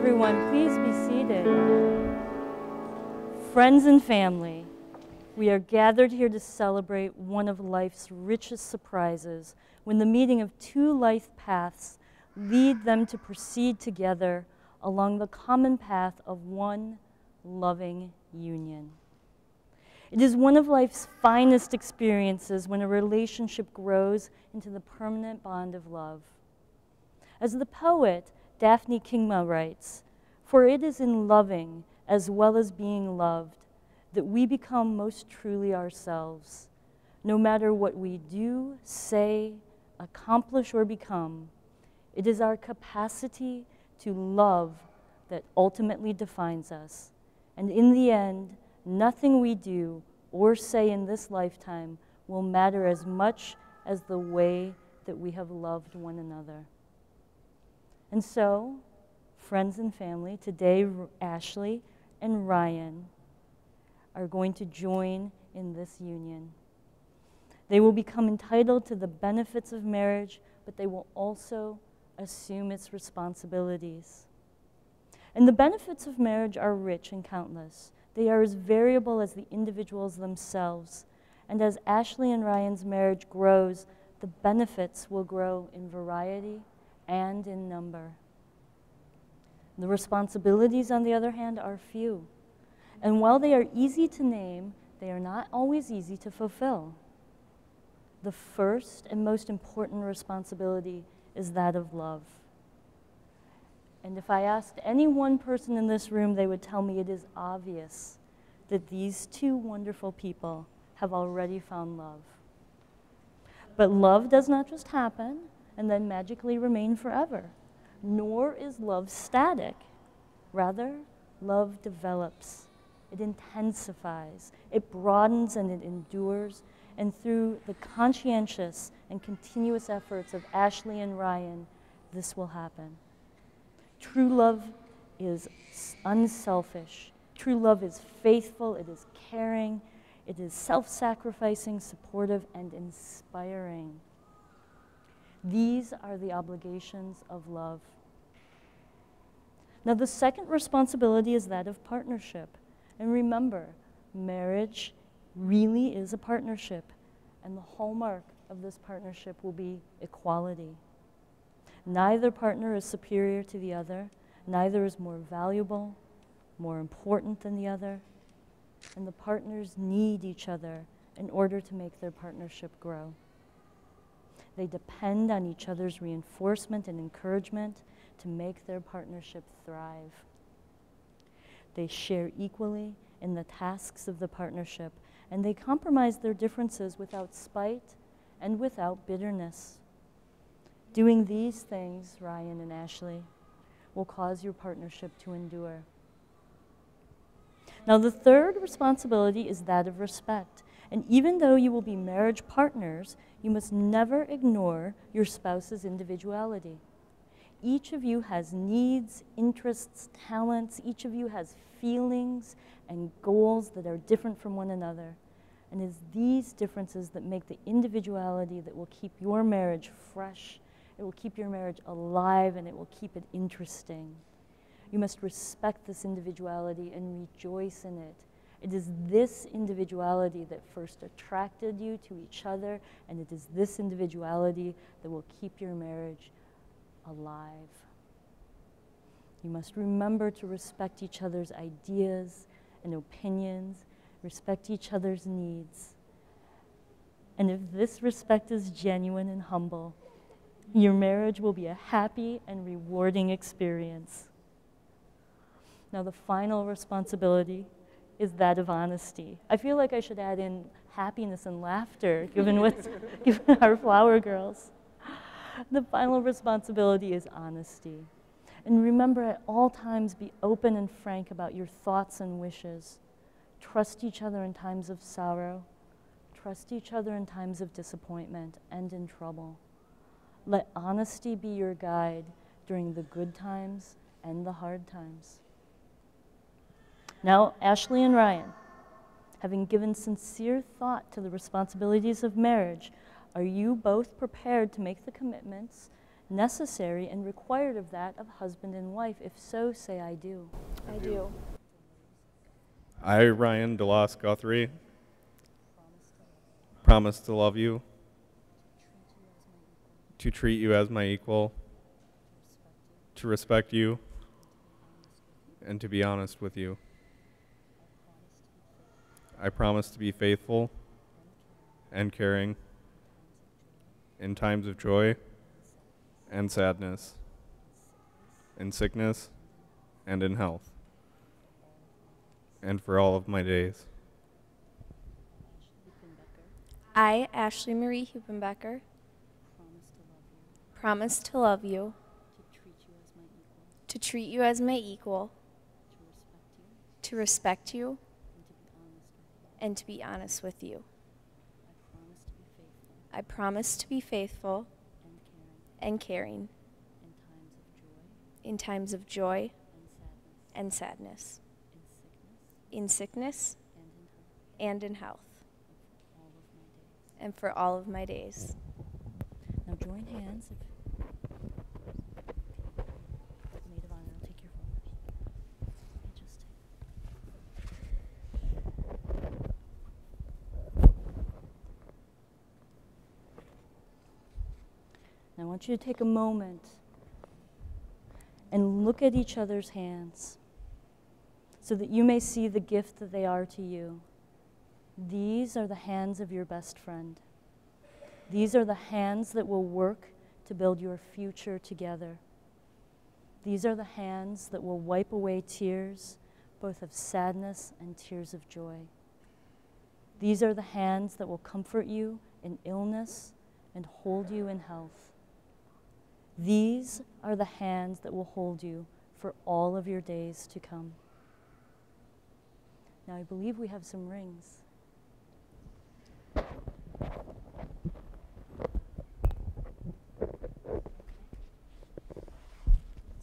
everyone. Please be seated. Friends and family, we are gathered here to celebrate one of life's richest surprises, when the meeting of two life paths lead them to proceed together along the common path of one loving union. It is one of life's finest experiences when a relationship grows into the permanent bond of love. As the poet Daphne Kingma writes, "For it is in loving as well as being loved that we become most truly ourselves. No matter what we do, say, accomplish, or become, it is our capacity to love that ultimately defines us. And in the end, nothing we do or say in this lifetime will matter as much as the way that we have loved one another." And so, friends and family, today Ashleigh and Ryan are going to join in this union. They will become entitled to the benefits of marriage, but they will also assume its responsibilities. And the benefits of marriage are rich and countless. They are as variable as the individuals themselves. And as Ashleigh and Ryan's marriage grows, the benefits will grow in variety and in number. The responsibilities, on the other hand, are few. And while they are easy to name, they are not always easy to fulfill. The first and most important responsibility is that of love. And if I asked any one person in this room, they would tell me it is obvious that these two wonderful people have already found love. But love does not just happen and then magically remain forever, nor is love static. Rather, love develops. It intensifies, it broadens, and it endures. And through the conscientious and continuous efforts of Ashleigh and Ryan, this will happen. True love is unselfish. True love is faithful, it is caring, it is self-sacrificing, supportive, and inspiring. These are the obligations of love. Now, the second responsibility is that of partnership. And remember, marriage really is a partnership, and the hallmark of this partnership will be equality. Neither partner is superior to the other, neither is more valuable, more important than the other, and the partners need each other in order to make their partnership grow. They depend on each other's reinforcement and encouragement to make their partnership thrive. They share equally in the tasks of the partnership, and they compromise their differences without spite and without bitterness. Doing these things, Ryan and Ashleigh, will cause your partnership to endure. Now, the third responsibility is that of respect. And even though you will be marriage partners, you must never ignore your spouse's individuality. Each of you has needs, interests, talents. Each of you has feelings and goals that are different from one another. And it's these differences that make the individuality that will keep your marriage fresh, it will keep your marriage alive, and it will keep it interesting. You must respect this individuality and rejoice in it. It is this individuality that first attracted you to each other, and it is this individuality that will keep your marriage alive. You must remember to respect each other's ideas and opinions, respect each other's needs. And if this respect is genuine and humble, your marriage will be a happy and rewarding experience. Now, the final responsibility is that of honesty. I feel like I should add in happiness and laughter, given our flower girls. The final responsibility is honesty. And remember, at all times, be open and frank about your thoughts and wishes. Trust each other in times of sorrow. Trust each other in times of disappointment and in trouble. Let honesty be your guide during the good times and the hard times. Now, Ashleigh and Ryan, having given sincere thought to the responsibilities of marriage, are you both prepared to make the commitments necessary and required of that of husband and wife? If so, say I do. I do. I, Ryan DeLoss Guthrie, promise to love you, to treat you as my equal, to respect you, and to be honest with you. I promise to be faithful and caring in times of joy and sadness, in sickness and in health, and for all of my days. I, Ashley Marie Hupenbecker, promise to love you, to treat you as my equal, to respect you, and to be honest with you. I promise to be faithful and caring in times of joy and sadness, in sickness and in health, and for all of my days. Now join hands. Maid of honor, I'll take your flowers. Just Now I want you to take a moment and look at each other's hands so that you may see the gift that they are to you. These are the hands of your best friend. These are the hands that will work to build your future together. These are the hands that will wipe away tears, both of sadness and tears of joy. These are the hands that will comfort you in illness and hold you in health. These are the hands that will hold you for all of your days to come. Now I believe we have some rings. Let's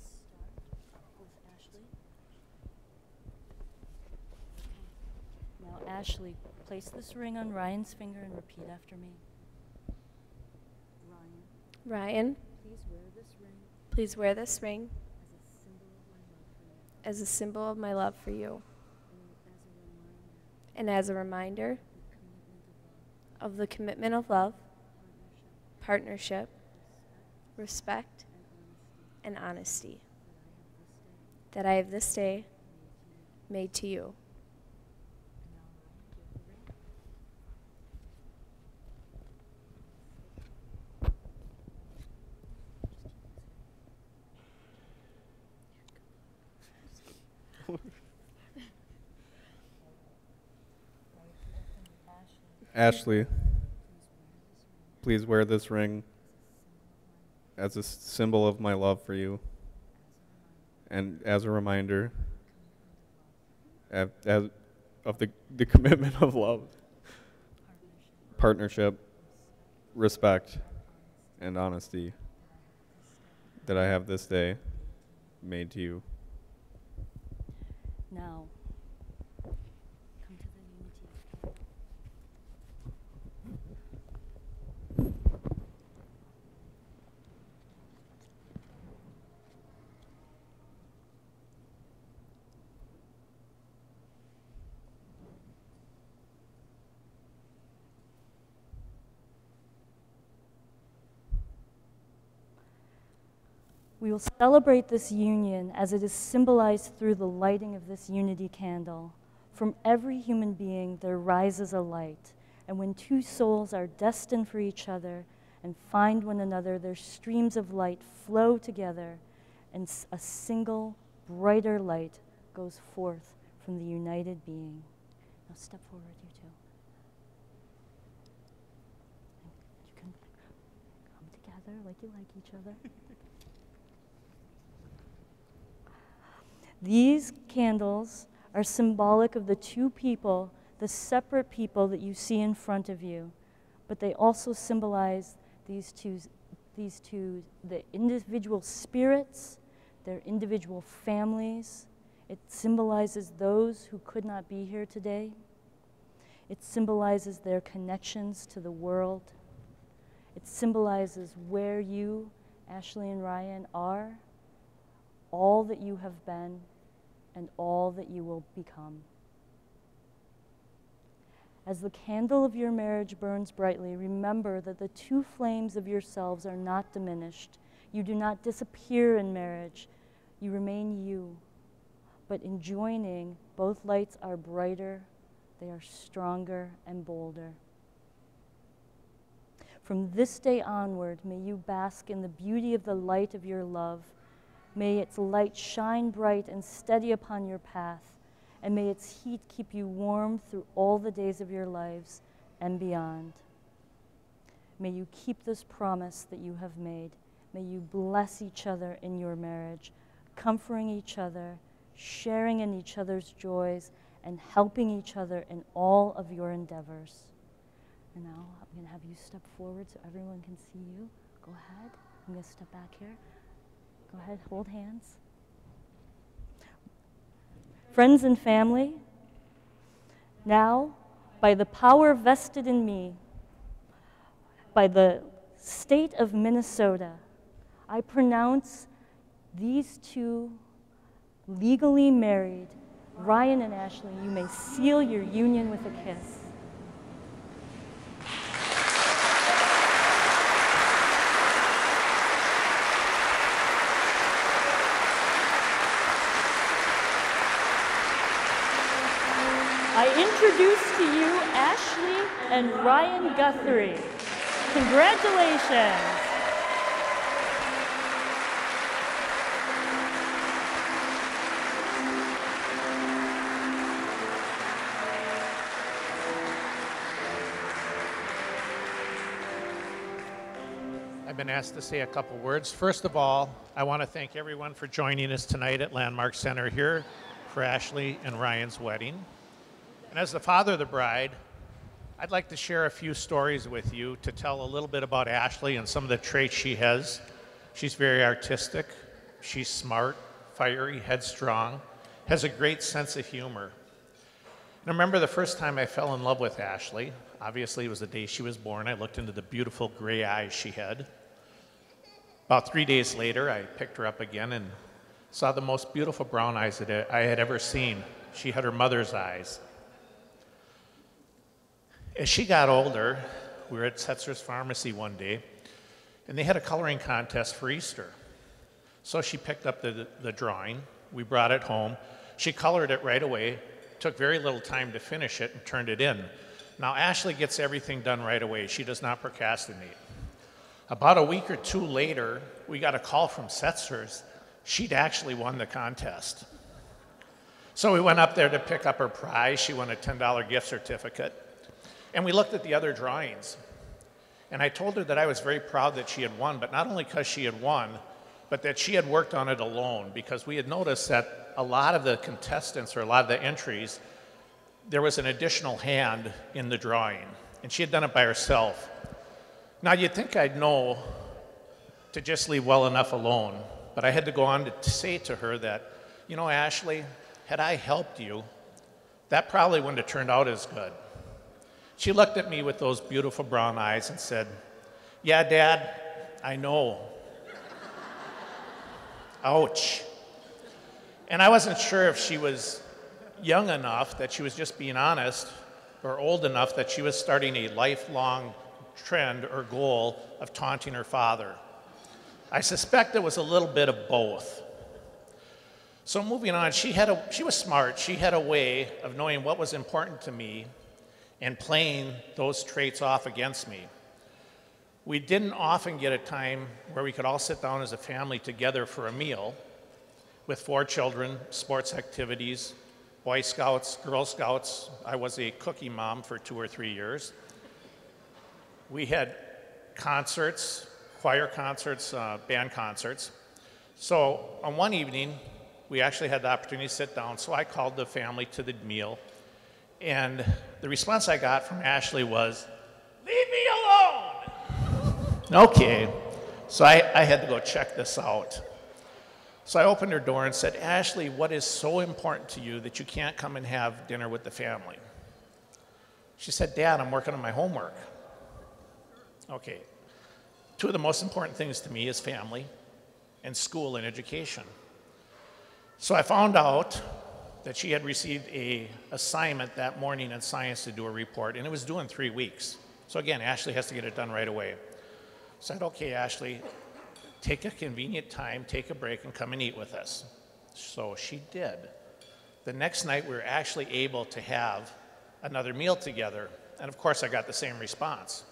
start with Ashleigh. Now Ashleigh, place this ring on Ryan's finger and repeat after me. Ryan, please wear this ring please wear this ring as a symbol of my love for you, and as a reminder of the commitment of love, partnership, respect, and honesty that I have this day made to you. Ashleigh, please wear this ring as a symbol of my love for you and as a reminder of the commitment of love, partnership, respect, and honesty that I have this day made to you. Now, come to the unity. We will celebrate this union as it is symbolized through the lighting of this unity candle. From every human being there rises a light, and when two souls are destined for each other and find one another, their streams of light flow together, and a single, brighter light goes forth from the united being. Now step forward, you two. You can come together like you like each other. These candles are symbolic of the two people, the separate people that you see in front of you, but they also symbolize these two, the individual spirits, their individual families. It symbolizes those who could not be here today. It symbolizes their connections to the world. It symbolizes where you Ashleigh and Ryan are all that you have been and all that you will become. As the candle of your marriage burns brightly, remember that the two flames of yourselves are not diminished. You do not disappear in marriage. You remain you. But in joining, both lights are brighter, they are stronger and bolder. From this day onward, may you bask in the beauty of the light of your love. May its light shine bright and steady upon your path, and may its heat keep you warm through all the days of your lives and beyond. May you keep this promise that you have made. May you bless each other in your marriage, comforting each other, sharing in each other's joys, and helping each other in all of your endeavors. And now I'm going to have you step forward so everyone can see you. Go ahead. I'm going to step back here. Go ahead, hold hands. Friends and family, now, by the power vested in me, by the state of Minnesota, I pronounce these two legally married, Ryan and Ashleigh. You may seal your union with a kiss. I introduce to you Ashleigh and Ryan Guthrie. Congratulations. I've been asked to say a couple words. First of all, I want to thank everyone for joining us tonight at Landmark Center here for Ashleigh and Ryan's wedding. And as the father of the bride, I'd like to share a few stories with you to tell a little bit about Ashleigh and some of the traits she has. She's very artistic, she's smart, fiery, headstrong, has a great sense of humor. And I remember the first time I fell in love with Ashleigh. Obviously, it was the day she was born. I looked into the beautiful gray eyes she had. About 3 days later, I picked her up again and saw the most beautiful brown eyes that I had ever seen. She had her mother's eyes. As she got older, we were at Setzer's Pharmacy one day, and they had a coloring contest for Easter. So she picked up the drawing. We brought it home. She colored it right away, took very little time to finish it, and turned it in. Now, Ashleigh gets everything done right away. She does not procrastinate. About a week or two later, we got a call from Setzer's. She'd actually won the contest. So we went up there to pick up her prize. She won a $10 gift certificate. And we looked at the other drawings. And I told her that I was very proud that she had won, but not only because she had won, but that she had worked on it alone, because we had noticed that a lot of the contestants or a lot of the entries, there was an additional hand in the drawing, and she had done it by herself. Now, you'd think I'd know to just leave well enough alone, but I had to go on to say to her that, you know, Ashleigh, had I helped you, that probably wouldn't have turned out as good. She looked at me with those beautiful brown eyes and said, yeah, Dad, I know. Ouch. And I wasn't sure if she was young enough that she was just being honest, or old enough that she was starting a lifelong trend or goal of taunting her father. I suspect it was a little bit of both. So moving on, she was smart. She had a way of knowing what was important to me and playing those traits off against me. We didn't often get a time where we could all sit down as a family together for a meal with 4 children, sports activities, Boy Scouts, Girl Scouts. I was a cookie mom for 2 or 3 years. We had concerts, choir concerts, band concerts. So on one evening, we actually had the opportunity to sit down, so I called the family to the meal. And the response I got from Ashleigh was, leave me alone! Okay, so I had to go check this out. So I opened her door and said, Ashleigh, what is so important to you that you can't come and have dinner with the family? She said, Dad, I'm working on my homework. Okay, Two of the most important things to me is family and school and education. So I found out that she had received an assignment that morning in science to do a report, and it was due in 3 weeks. So again, Ashleigh has to get it done right away. So I said, okay, Ashleigh, take a convenient time, take a break, and come and eat with us. So she did. The next night, we were actually able to have another meal together. And of course, I got the same response.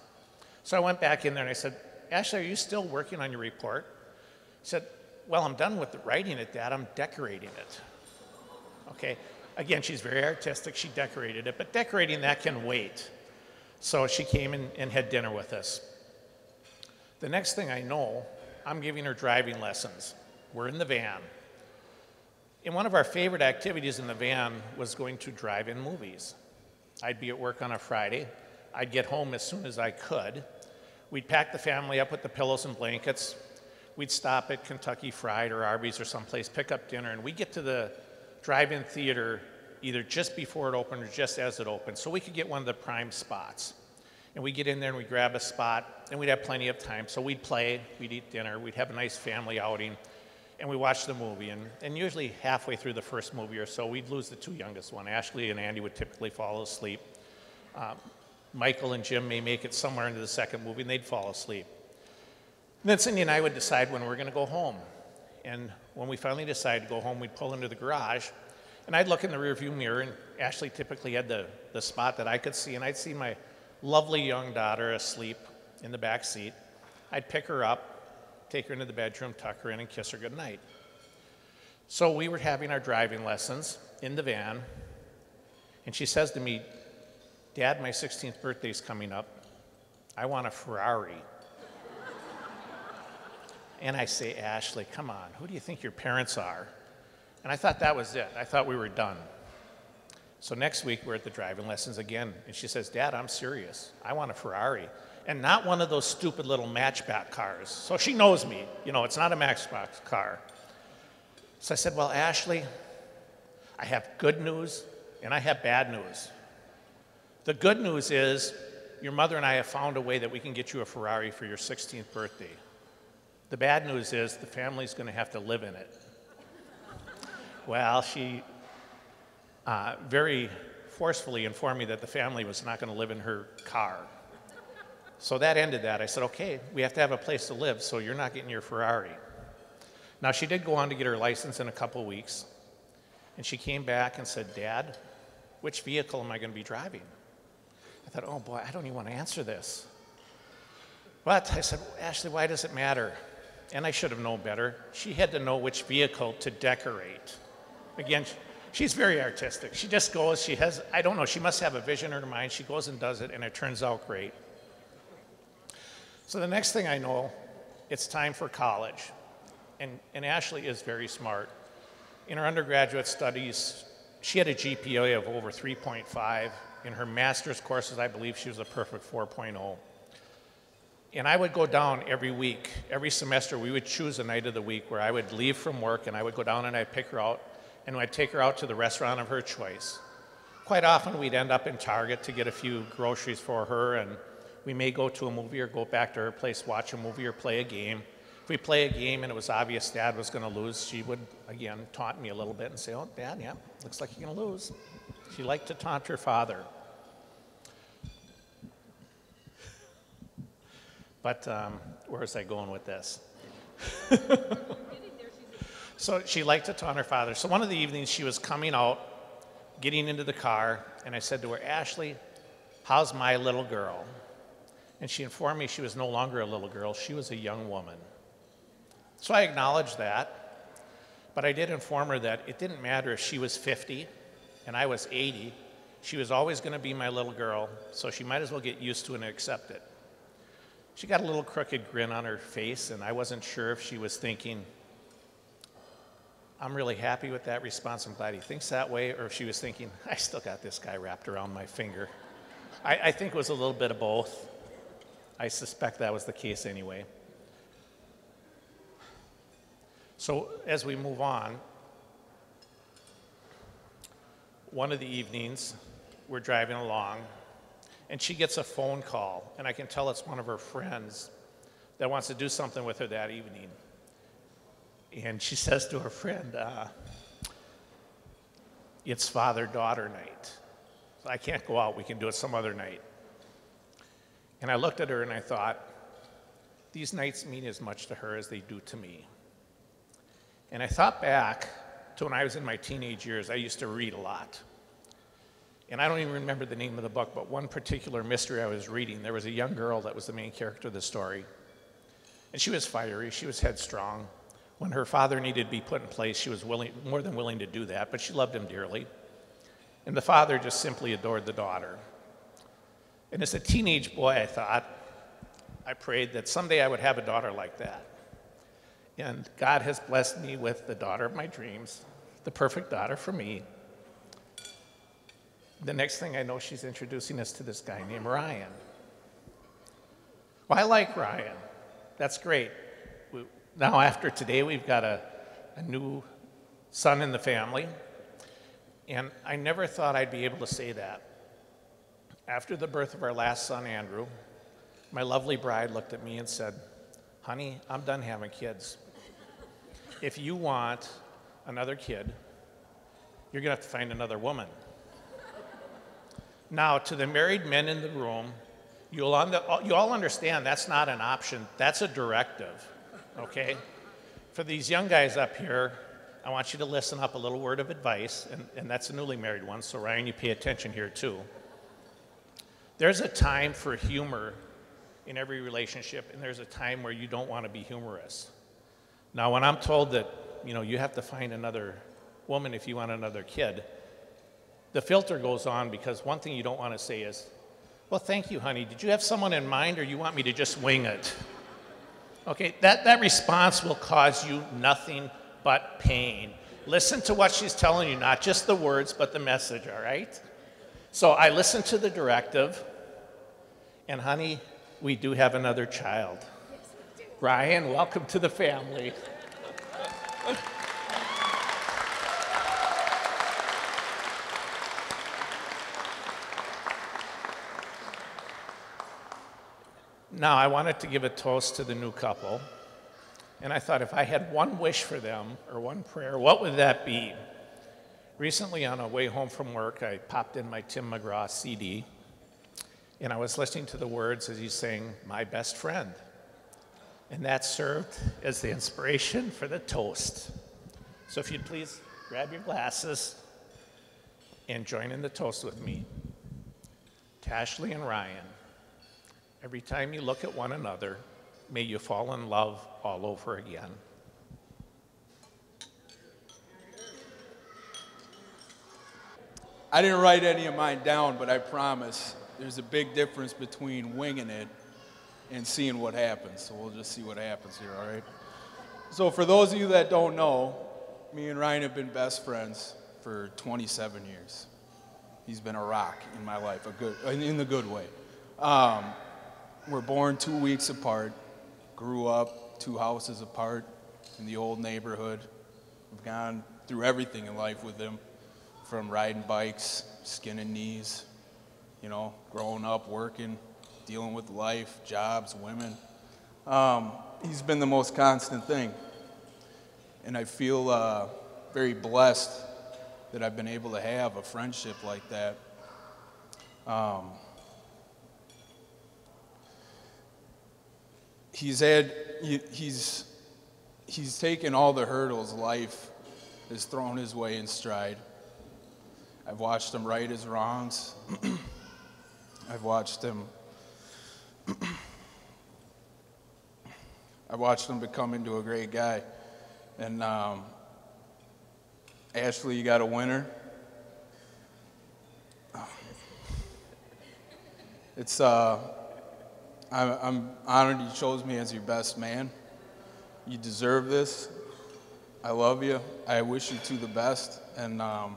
So I went back in there and I said, Ashleigh, are you still working on your report? She said, well, I'm done with writing it, Dad. I'm decorating it. Okay. Again, she's very artistic. She decorated it, but decorating that can wait. So she came and had dinner with us. The next thing I know, I'm giving her driving lessons. We're in the van. And one of our favorite activities in the van was going to drive-in movies. I'd be at work on a Friday. I'd get home as soon as I could. We'd pack the family up with the pillows and blankets. We'd stop at Kentucky Fried or Arby's or someplace, pick up dinner, and we'd get to the drive-in theater either just before it opened or just as it opened, so we could get one of the prime spots. And we'd get in there and we'd grab a spot, and we'd have plenty of time. So we'd play, we'd eat dinner, we'd have a nice family outing, and we watched the movie. And usually halfway through the first movie or so, we'd lose the two youngest one. Ashleigh and Andy would typically fall asleep. Michael and Jim may make it somewhere into the second movie, and they'd fall asleep. And then Cindy and I would decide when we were going to go home. And when we finally decided to go home, we'd pull into the garage, and I'd look in the rearview mirror, and Ashleigh typically had the spot that I could see, and I'd see my lovely young daughter asleep in the back seat. I'd pick her up, take her into the bedroom, tuck her in, and kiss her goodnight. So we were having our driving lessons in the van, and she says to me, Dad, my 16th birthday's coming up. I want a Ferrari. And I say, Ashleigh, come on, who do you think your parents are? And I thought that was it. I thought we were done. So next week, we're at the driving lessons again, and she says, Dad, I'm serious. I want a Ferrari. And not one of those stupid little matchback cars. So she knows me. You know, it's not a matchback car. So I said, well, Ashleigh, I have good news, and I have bad news. The good news is your mother and I have found a way that we can get you a Ferrari for your 16th birthday. The bad news is the family's going to have to live in it. Well, she very forcefully informed me that the family was not going to live in her car. So that ended that. I said, okay, we have to have a place to live, so you're not getting your Ferrari. Now, she did go on to get her license in a couple weeks, and she came back and said, Dad, which vehicle am I going to be driving? I thought, oh boy, I don't even want to answer this. But I said, Ashleigh, why does it matter? And I should have known better. She had to know which vehicle to decorate. Again, she's very artistic. She just goes, she has, I don't know, she must have a vision in her mind. She goes and does it, and it turns out great. So the next thing I know, it's time for college. And Ashleigh is very smart. In her undergraduate studies, she had a GPA of over 3.5. In her master's courses, I believe she was a perfect 4.0. And I would go down every week, every semester, we would choose a night of the week where I would leave from work and I would go down and I'd pick her out and I'd take her out to the restaurant of her choice. Quite often we'd end up in Target to get a few groceries for her, and we may go to a movie or go back to her place, watch a movie or play a game. If we play a game and it was obvious Dad was going to lose, she would, again, taunt me a little bit and say, oh, Dad, yeah, looks like you're going to lose. She liked to taunt her father. But where was I going with this? So she liked to taunt her father. So one of the evenings she was coming out, getting into the car, and I said to her, Ashleigh, how's my little girl? And she informed me she was no longer a little girl, she was a young woman. So I acknowledged that, but I did inform her that it didn't matter if she was 50 and I was 80, she was always going to be my little girl, so she might as well get used to it and accept it. She got a little crooked grin on her face, and I wasn't sure if she was thinking, I'm really happy with that response, I'm glad he thinks that way, or if she was thinking, I still got this guy wrapped around my finger. I think it was a little bit of both. I suspect that was the case anyway. So as we move on, one of the evenings, we're driving along, and she gets a phone call, and I can tell it's one of her friends that wants to do something with her that evening. And she says to her friend, it's father-daughter night. So I can't go out, we can do it some other night. And I looked at her and I thought, these nights mean as much to her as they do to me. And I thought back to when I was in my teenage years. I used to read a lot. And I don't even remember the name of the book, but one particular mystery I was reading, there was a young girl that was the main character of the story. And she was fiery, she was headstrong. When her father needed to be put in place, she was more than willing to do that, but she loved him dearly. And the father just simply adored the daughter. And as a teenage boy, I prayed that someday I would have a daughter like that. And God has blessed me with the daughter of my dreams, the perfect daughter for me. The next thing I know, she's introducing us to this guy named Ryan. Well, I like Ryan. That's great. Now, after today, we've got a new son in the family. And I never thought I'd be able to say that. After the birth of our last son, Andrew, my lovely bride looked at me and said, honey, I'm done having kids. If you want another kid, you're going to have to find another woman. Now, to the married men in the room, you all understand that's not an option, that's a directive, okay? For these young guys up here, I want you to listen up, a little word of advice, and that's a newly married one, so Ryan, you pay attention here too. There's a time for humor in every relationship, and there's a time where you don't want to be humorous. Now, when I'm told that, you have to find another woman if you want another kid, the filter goes on, because one thing you don't want to say is, well, thank you, honey. Did you have someone in mind, or you want me to just wing it? Okay, that response will cause you nothing but pain. Listen to what she's telling you, not just the words, but the message, all right? So I listened to the directive, and honey, we do have another child. Ryan, welcome to the family. Now, I wanted to give a toast to the new couple, and I thought if I had one wish for them, or one prayer, what would that be? Recently, on a way home from work, I popped in my Tim McGraw CD, and I was listening to the words as he sang, "My Best Friend." And that served as the inspiration for the toast. So if you'd please grab your glasses and join in the toast with me. To Ashleigh and Ryan, every time you look at one another, may you fall in love all over again. I didn't write any of mine down, but I promise there's a big difference between winging it and seeing what happens. So we'll just see what happens here, all right? So for those of you that don't know, me and Ryan have been best friends for 27 years. He's been a rock in my life, in the good way. We're born 2 weeks apart, grew up 2 houses apart in the old neighborhood. We've gone through everything in life with him, from riding bikes, skinning knees, growing up, working, dealing with life, jobs, women. He's been the most constant thing. And I feel very blessed that I've been able to have a friendship like that. He's taken all the hurdles life has thrown his way in stride. I've watched him right his wrongs. I've watched him become into a great guy. And Ashleigh, you got a winner. I'm honored you chose me as your best man. You deserve this. I love you. I wish you 2 the best. And I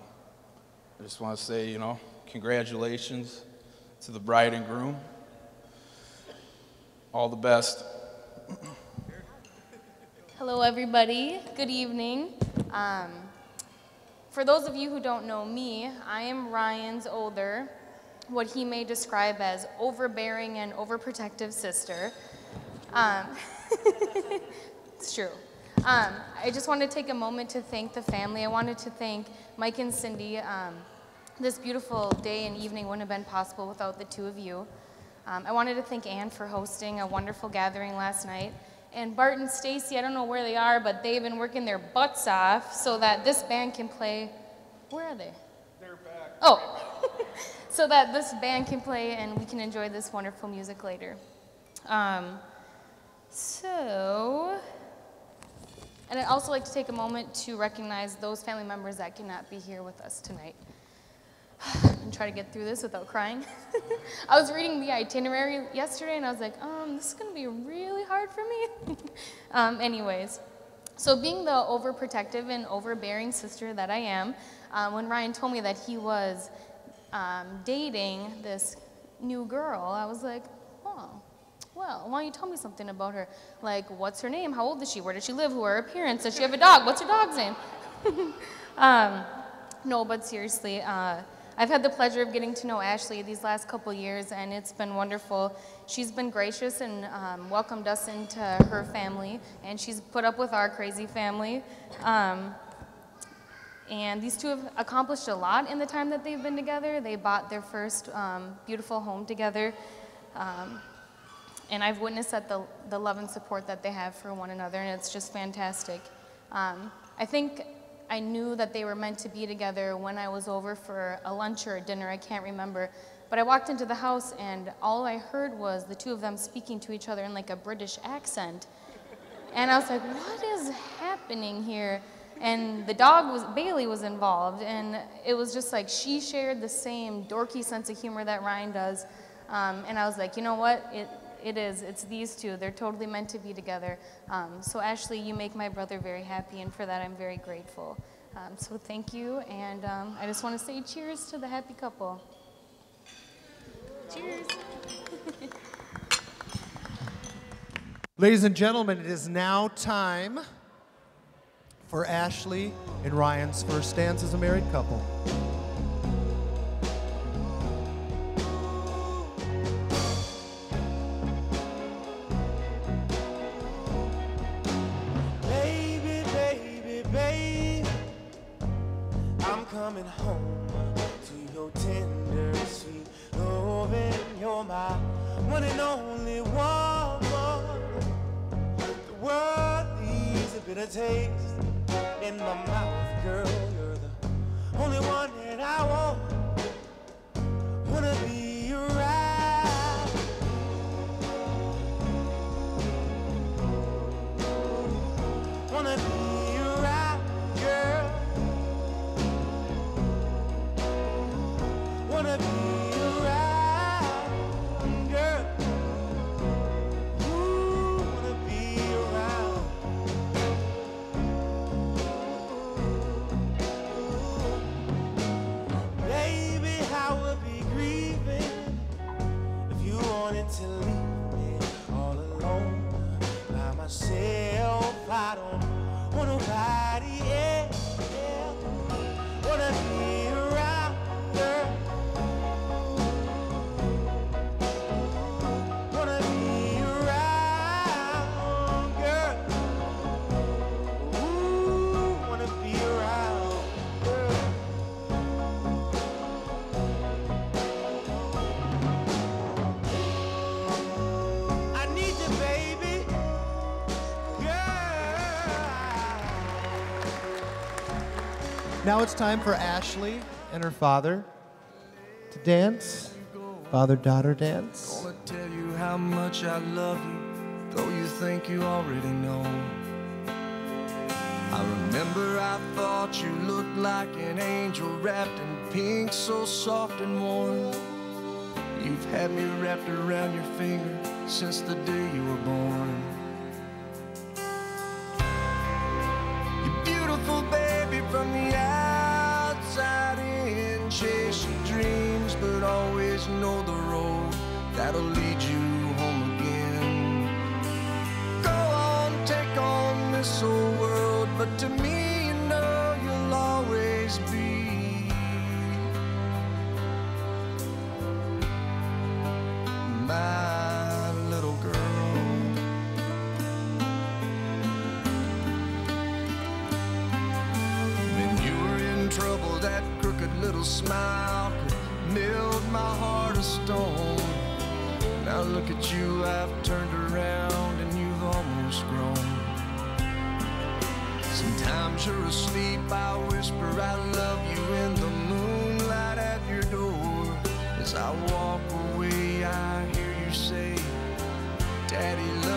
just want to say, congratulations to the bride and groom. All the best. Hello, everybody. Good evening. For those of you who don't know me, I am Ryan's older, what he may describe as overbearing and overprotective sister. Um, it's true. I just wanted to take a moment to thank the family. I wanted to thank Mike and Cindy. This beautiful day and evening wouldn't have been possible without the two of you. I wanted to thank Anne for hosting a wonderful gathering last night. And Bart and Stacy, I don't know where they are, but they've been working their butts off so that this band can play. Where are they? They're back. Oh, so that this band can play and we can enjoy this wonderful music later. And I'd also like to take a moment to recognize those family members that cannot be here with us tonight. And try to get through this without crying. I was reading the itinerary yesterday and I was like, this is gonna be really hard for me. Anyways, so being the overprotective and overbearing sister that I am, when Ryan told me that he was dating this new girl, I was like, oh, well, why don't you tell me something about her? Like, what's her name? How old is she? Where does she live? Who are her parents? Does she have a dog? What's her dog's name? No, but seriously, I've had the pleasure of getting to know Ashleigh these last couple years, and it's been wonderful. She's been gracious and welcomed us into her family, and she's put up with our crazy family. And these two have accomplished a lot in the time that they've been together. They bought their first beautiful home together, and I've witnessed at the love and support that they have for one another, and it's just fantastic. I think I knew that they were meant to be together when I was over for a lunch or a dinner, I can't remember. But I walked into the house and all I heard was the two of them speaking to each other in like a British accent. And I was like, what is happening here? And the dog Bailey was involved, and it was just like she shared the same dorky sense of humor that Ryan does. And I was like, you know what? It's these two. They're totally meant to be together. So Ashleigh, you make my brother very happy, and for that I'm very grateful. So thank you, and I just want to say cheers to the happy couple. Cheers. Ladies and gentlemen, it is now time for Ashleigh and Ryan's first dance as a married couple. Coming home to your tender, sweet loving. You're my one and only woman. The world leaves a bitter taste in my mouth, girl. You're the only one that I want. Wanna be right. Wanna be right, girl. Wanna be around, girl. Ooh, wanna be around. Baby, I would be grieving if you wanted to leave me all alone by myself. I don't want nobody else. Wanna be around, girl. Now it's time for Ashleigh and her father to dance. Father-daughter dance. Gonna tell you how much I love you, though you think you already know. I remember I thought you looked like an angel wrapped in pink, so soft and warm. You've had me wrapped around your finger since the day you were born. You're beautiful, baby, from the outside in. Chase your dreams, but always know the road that'll lead you home again. Go on, take on this old world, but to me, you know you'll always be my little girl. little smile could melt my heart of stone. Now look at you, I've turned around and you've almost grown. Sometimes you're asleep, I whisper I love you in the moonlight at your door. As I walk away, I hear you say, Daddy, love